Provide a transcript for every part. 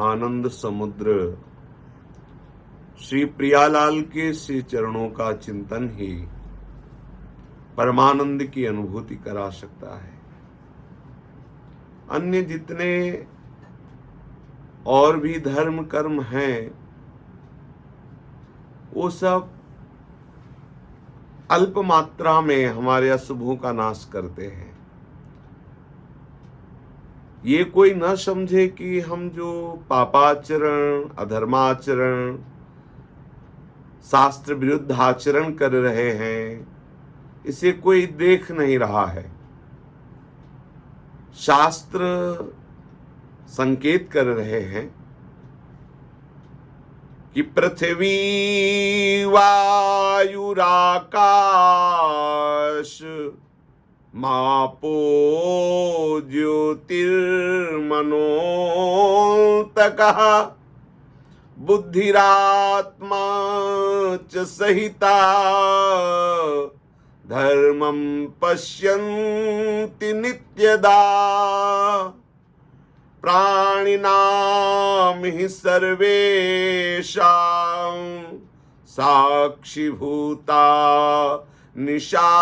आनंद समुद्र श्री प्रियालाल के श्री चरणों का चिंतन ही परमानंद की अनुभूति करा सकता है। अन्य जितने और भी धर्म कर्म हैं वो सब अल्प मात्रा में हमारे अशुभों का नाश करते हैं। ये कोई न समझे कि हम जो पापाचरण, अधर्माचरण, शास्त्र विरुद्ध आचरण कर रहे हैं इसे कोई देख नहीं रहा है। शास्त्र संकेत कर रहे हैं कि पृथ्वी वायुराकाश मापो ज्योतिर्मनोन्तकः बुद्धिरात्मा च सहिता धर्मं पश्यन्ति नित्यदा प्राणिनां हि सर्वेषां साक्षिभूता निशानिशम्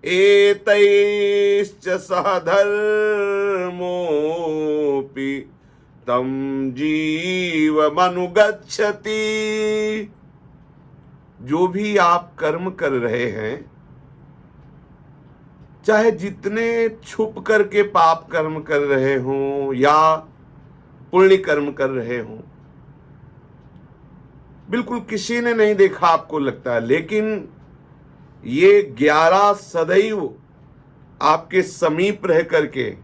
एतैश्च सह धर्मोऽपि तं जीवमनुगच्छति। जो भी आप कर्म कर रहे हैं, चाहे जितने छुप करके पाप कर्म कर रहे हों या पुण्य कर्म कर रहे हों, बिल्कुल किसी ने नहीं देखा आपको लगता है, लेकिन ये 11 सदैव आपके समीप रह करके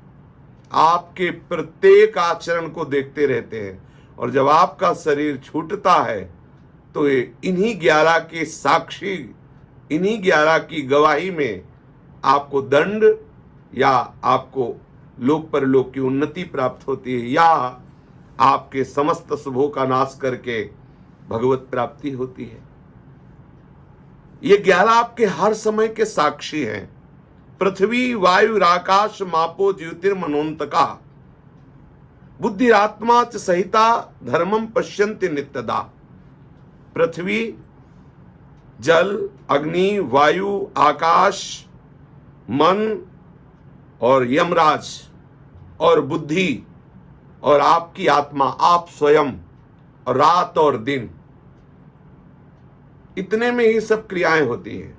आपके प्रत्येक आचरण को देखते रहते हैं। और जब आपका शरीर छूटता है तो इन्हीं 11 के साक्षी, इन्हीं 11 की गवाही में आपको दंड या आपको लोक परलोक की उन्नति प्राप्त होती है या आपके समस्त शुभों का नाश करके भगवत प्राप्ति होती है। ये 11 आपके हर समय के साक्षी हैं। पृथ्वी वायु आकाश मापो ज्योतिर्मनोन्तका बुद्धिरात्मा च सहिता धर्मं पश्यन्ति नित्यदा। पृथ्वी, जल, अग्नि, वायु, आकाश, मन और यमराज और बुद्धि और आपकी आत्मा, आप स्वयं, और रात और दिन, इतने में ही सब क्रियाएं होती हैं।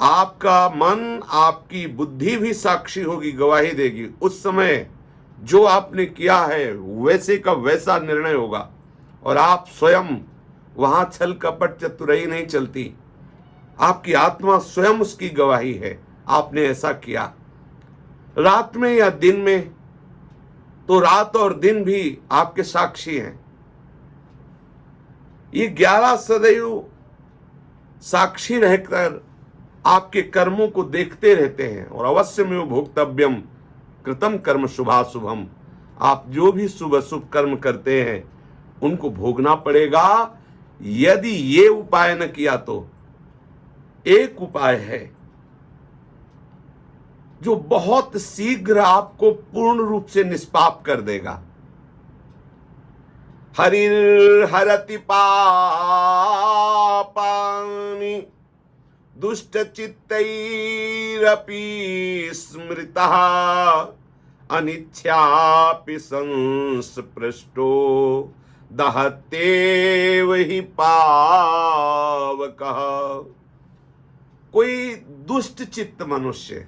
आपका मन, आपकी बुद्धि भी साक्षी होगी, गवाही देगी। उस समय जो आपने किया है वैसे का वैसा निर्णय होगा और आप स्वयं, वहां छल कपट चतुराई नहीं चलती। आपकी आत्मा स्वयं उसकी गवाही है, आपने ऐसा किया। रात में या दिन में, तो रात और दिन भी आपके साक्षी हैं। ये 11 सदैव साक्षी रहकर आपके कर्मों को देखते रहते हैं। और अवश्य में भोक्तव्यम कृतम कर्म शुभाशुभम। आप जो भी शुभ अशुभ कर्म करते हैं उनको भोगना पड़ेगा। यदि ये उपाय न किया तो एक उपाय है जो बहुत शीघ्र आपको पूर्ण रूप से निष्पाप कर देगा। हरिर्हरति पापानि दुष्टचित्तैरपि स्मृतः अनिच्छापि संस्पृष्टो दहत्येव हि पावकः। कोई दुष्ट चित्त मनुष्य,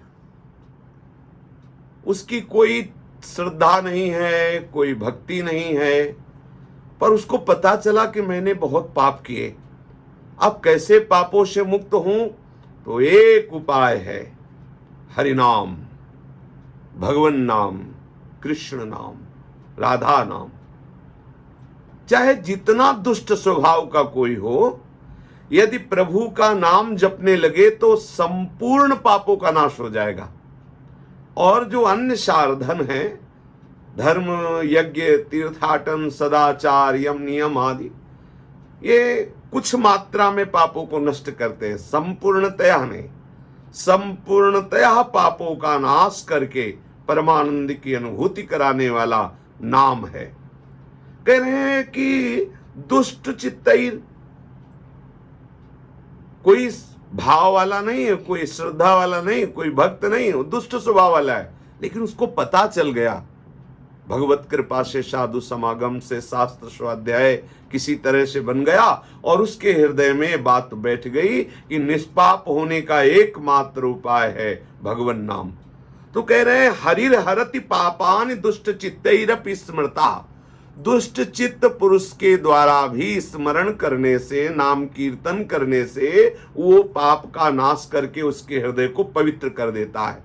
उसकी कोई श्रद्धा नहीं है, कोई भक्ति नहीं है, पर उसको पता चला कि मैंने बहुत पाप किए, अब कैसे पापों से मुक्त हूं? तो एक उपाय है, हरिनाम, भगवन नाम, कृष्ण नाम, राधा नाम। चाहे जितना दुष्ट स्वभाव का कोई हो, यदि प्रभु का नाम जपने लगे तो संपूर्ण पापों का नाश हो जाएगा। और जो अन्य साधन है, धर्म, यज्ञ, तीर्थाटन, सदाचार, यम नियम आदि, ये कुछ मात्रा में पापों को नष्ट करते हैं, संपूर्णतया नहीं। संपूर्णतया पापों का नाश करके परमानंद की अनुभूति कराने वाला नाम है। कह रहे हैं कि दुष्ट चित्तैर, कोई भाव वाला नहीं है, कोई श्रद्धा वाला नहीं, कोई भक्त नहीं है, दुष्ट स्वभाव वाला है, लेकिन उसको पता चल गया भगवत कृपा से, साधु समागम से, शास्त्र स्वाध्याय किसी तरह से बन गया और उसके हृदय में बात बैठ गई कि निष्पाप होने का एकमात्र उपाय है भगवन नाम। तो कह रहे हैं हरिर हरति पापान दुष्ट चित्तैरपि स्मृता, दुष्ट चित्त पुरुष के द्वारा भी स्मरण करने से, नाम कीर्तन करने से वो पाप का नाश करके उसके हृदय को पवित्र कर देता है।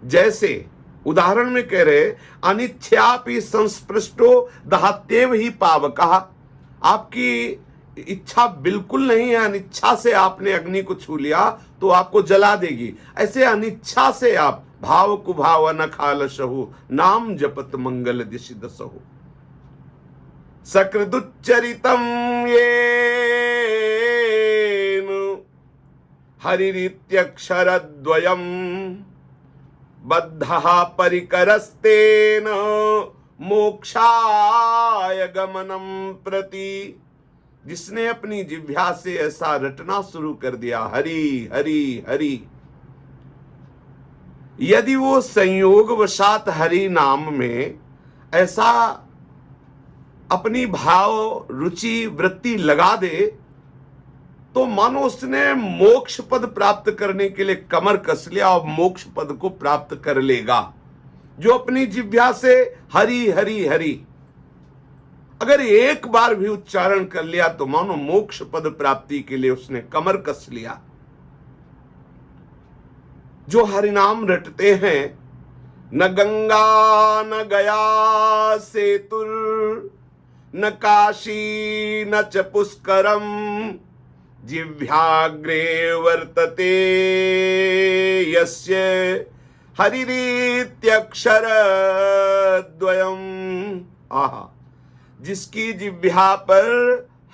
जैसे उदाहरण में कह रहे अनिच्छापि संस्पृष्टो दहत्येव ही पावकः, आपकी इच्छा बिल्कुल नहीं है, अनिच्छा से आपने अग्नि को छू लिया तो आपको जला देगी। ऐसे अनिच्छा से आप भाव कुभाव न खालसहु, नाम जपत मंगल दिशि दसहु। सकृदुच्चरितम येन हरिरित्यक्षरद्वयम् बद्धः परिकरस्तेन मोक्षाय गमनम प्रति, जिसने अपनी जिह्वा से ऐसा रटना शुरू कर दिया हरि हरि हरि, यदि वो संयोगवशात हरि नाम में ऐसा अपनी भाव रुचि वृत्ति लगा दे तो मानो उसने मोक्ष पद प्राप्त करने के लिए कमर कस लिया और मोक्ष पद को प्राप्त कर लेगा। जो अपनी जिह्वा से हरि हरि हरि अगर एक बार भी उच्चारण कर लिया तो मानो मोक्ष पद प्राप्ति के लिए उसने कमर कस लिया। जो हरिनाम रटते हैं, न गंगा न गया सेतुर न काशी न च पुष्करम जिह्वाग्रे वर्तते यस्य हरिरीत्यक्षरद्वयम्। आहा, जिसकी जिह्वा पर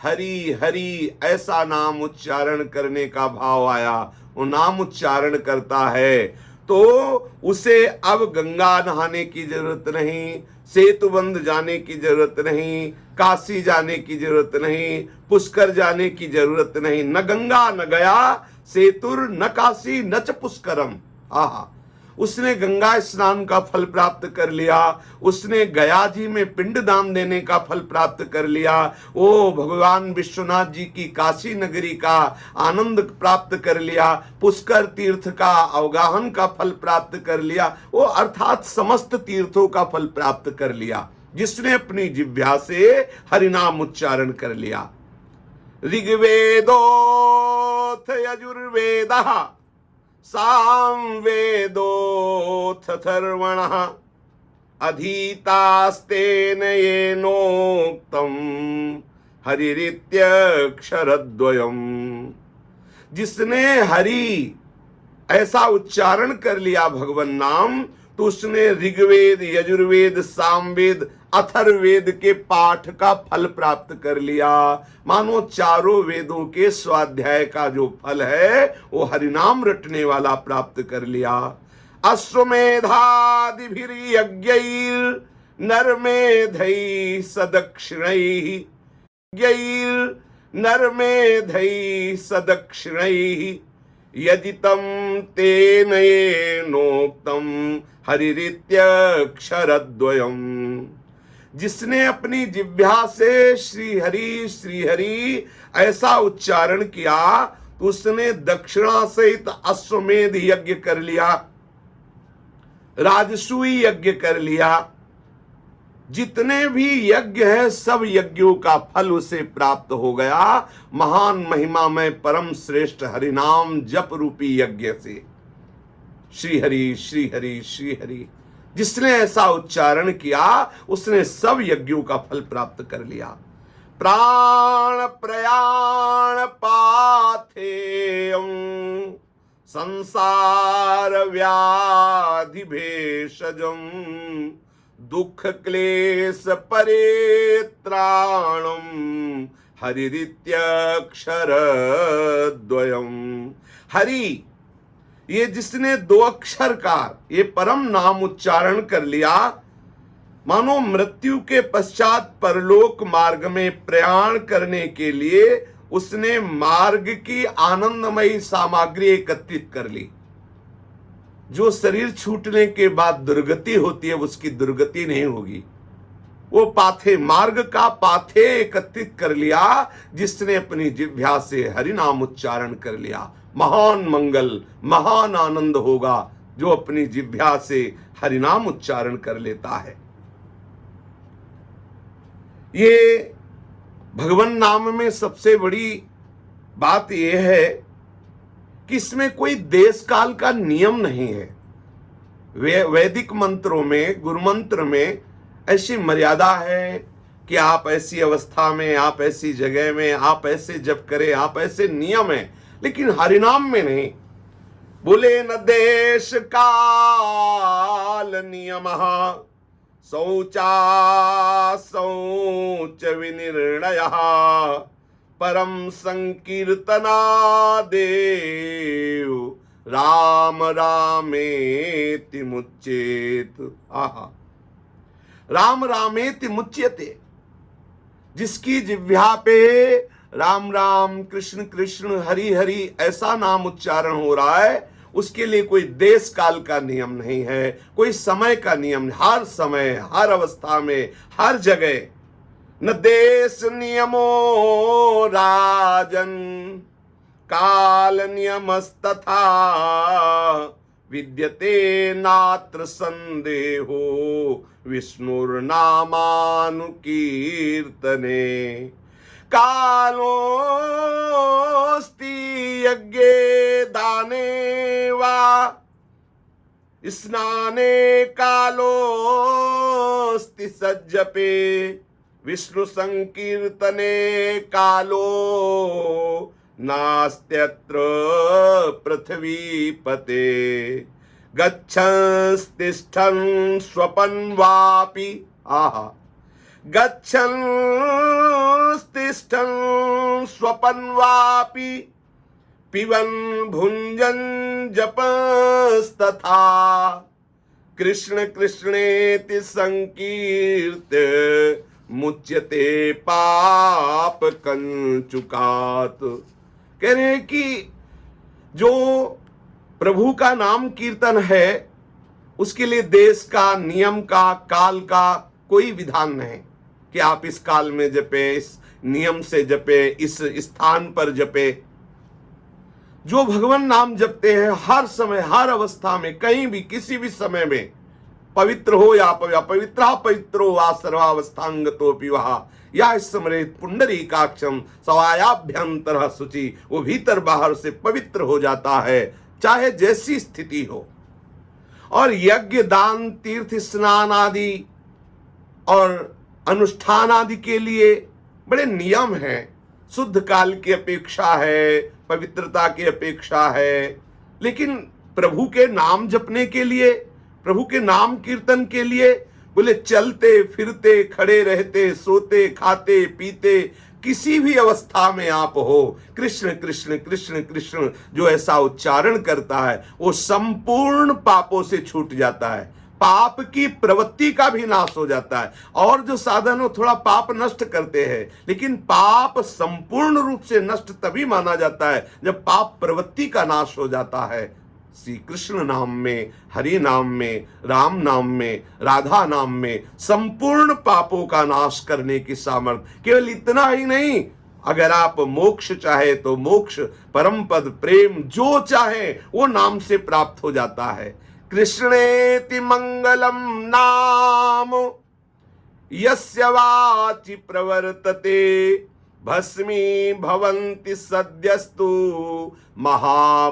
हरि हरि ऐसा नाम उच्चारण करने का भाव आया, वो नाम उच्चारण करता है तो उसे अब गंगा नहाने की जरूरत नहीं, सेतुबंध जाने की जरूरत नहीं, काशी जाने की जरूरत नहीं, पुष्कर जाने की जरूरत नहीं। न गंगा न गया सेतुर न काशी न च पुष्करम। आहा, उसने गंगा स्नान का फल प्राप्त कर लिया, उसने गया जी में पिंड दान देने का फल प्राप्त कर लिया, ओ भगवान विश्वनाथ जी की काशी नगरी का आनंद प्राप्त कर लिया, पुष्कर तीर्थ का अवगाहन का फल प्राप्त कर लिया, वो अर्थात समस्त तीर्थों का फल प्राप्त कर लिया जिसने अपनी जिह्वा से हरिनाम उच्चारण कर लिया। ऋग्वेदोऽथ यजुर्वेदः सामवेदोऽथ अथर्वणः अधीतास्तेन येनोक्तम् हरिरित्यक्षरद्वयम्। जिसने हरि ऐसा उच्चारण कर लिया भगवन नाम तो उसने ऋग्वेद यजुर्वेद सामवेद अथर्ववेद के पाठ का फल प्राप्त कर लिया। मानो चारों वेदों के स्वाध्याय का जो फल है वो हरिनाम रटने वाला प्राप्त कर लिया। अश्वमेधादिभिर्यज्ञैर् नरमेधैः सदक्षिणैः नरमेधैः सदक्षिणैः यदितं तेन येनोक्तं हरिरित्यक्षरद्वयम्। जिसने अपनी जिह्वा से श्री हरि ऐसा उच्चारण किया तो उसने दक्षिणा सहित अश्वमेध यज्ञ कर लिया, राजसूय यज्ञ कर लिया। जितने भी यज्ञ है सब यज्ञों का फल उसे प्राप्त हो गया महान महिमा में परम श्रेष्ठ हरिनाम जप रूपी यज्ञ से। श्री हरि श्री हरि श्री हरि जिसने ऐसा उच्चारण किया उसने सब यज्ञों का फल प्राप्त कर लिया। प्राण प्रयाण पाथेयं संसार व्याधि भेषजं दुख क्लेश परित्राणं हरिरित्यक्षरद्वयम्। हरि ये जिसने 2 अक्षर का ये परम नाम उच्चारण कर लिया, मानो मृत्यु के पश्चात परलोक मार्ग में प्रयाण करने के लिए उसने मार्ग की आनंदमयी सामग्री एकत्रित कर ली। जो शरीर छूटने के बाद दुर्गति होती है, उसकी दुर्गति नहीं होगी। वो पाथे, मार्ग का पाथे एकत्रित कर लिया जिसने अपनी जिह्वा से हरि नाम उच्चारण कर लिया। महान मंगल, महान आनंद होगा जो अपनी जिह्वा से हरि नाम उच्चारण कर लेता है। ये भगवान नाम में सबसे बड़ी बात यह है कि इसमें कोई देश काल का नियम नहीं है। वैदिक मंत्रों में, गुरु मंत्र में ऐसी मर्यादा है कि आप ऐसी अवस्था में, आप ऐसी जगह में, आप ऐसे जप करें, आप ऐसे नियम है, लेकिन हरिनाम में नहीं। बोले न देश काल नियम शौचा शौच विनिर्णय परम संकीर्तना देव राम रामेति मुच्येत। आहा, राम रामेति मुच्यते। जिसकी जिह्वा पे राम राम, कृष्ण कृष्ण, हरि हरि ऐसा नाम उच्चारण हो रहा है, उसके लिए कोई देश काल का नियम नहीं है, कोई समय का नियम। हर समय, हर अवस्था में, हर जगह। न देश नियमो राजन काल नियमस्तथा विद्यते नात्र संदेहो विष्णुर्नामानुकीर्तने। कालोस्ति यज्ञे दाने वा स्नाने कालोस्ति सज्जपे विष्णु संकीर्तने कालो नास्त्यत्र पृथ्वीपते। गच्छन्स्तिष्ठन् स्वपन् वापि, आहा, गच्छन्स्तिष्ठन् स्वपन् वापि पिबन् भुञ्जन् जपस्तथा कृष्ण कृष्णेति संकीर्त्य मुच्यते पाप कंचुकात। कह रहे हैं कि जो प्रभु का नाम कीर्तन है उसके लिए देश का, नियम का, काल का कोई विधान नहीं कि आप इस काल में जपे, इस नियम से जपे, इस स्थान पर जपे। जो भगवान नाम जपते हैं हर समय, हर अवस्था में, कहीं भी, किसी भी समय में, पवित्र हो या अपवित्र, पवित्रो वा सर्वावस्थांगतोपि वहा या स्मरेत पुंडरीकाक्षम सवायाभ्यंतर शुचि। वो भीतर बाहर से पवित्र हो जाता है, चाहे जैसी स्थिति हो। और यज्ञ, दान, तीर्थ स्नान आदि और अनुष्ठान आदि के लिए बड़े नियम हैं। शुद्ध काल की अपेक्षा है, पवित्रता की अपेक्षा है। लेकिन प्रभु के नाम जपने के लिए, प्रभु के नाम कीर्तन के लिए, बोले चलते फिरते, खड़े रहते, सोते, खाते, पीते, किसी भी अवस्था में आप हो, कृष्ण कृष्ण कृष्ण कृष्ण जो ऐसा उच्चारण करता है वो संपूर्ण पापों से छूट जाता है। पाप की प्रवृत्ति का भी नाश हो जाता है। और जो साधन हो थोड़ा पाप नष्ट करते हैं, लेकिन पाप संपूर्ण रूप से नष्ट तभी माना जाता है जब पाप प्रवृत्ति का नाश हो जाता है। श्री कृष्ण नाम में, हरि नाम में, राम नाम में, राधा नाम में संपूर्ण पापों का नाश करने की सामर्थ्य। केवल इतना ही नहीं, अगर आप मोक्ष चाहे तो मोक्ष, परम पद, प्रेम जो चाहे वो नाम से प्राप्त हो जाता है। कृष्णेति मंगलम नाम यस्य वाचि प्रवर्तते भस्मी भवन्ति सद्यस्तु महा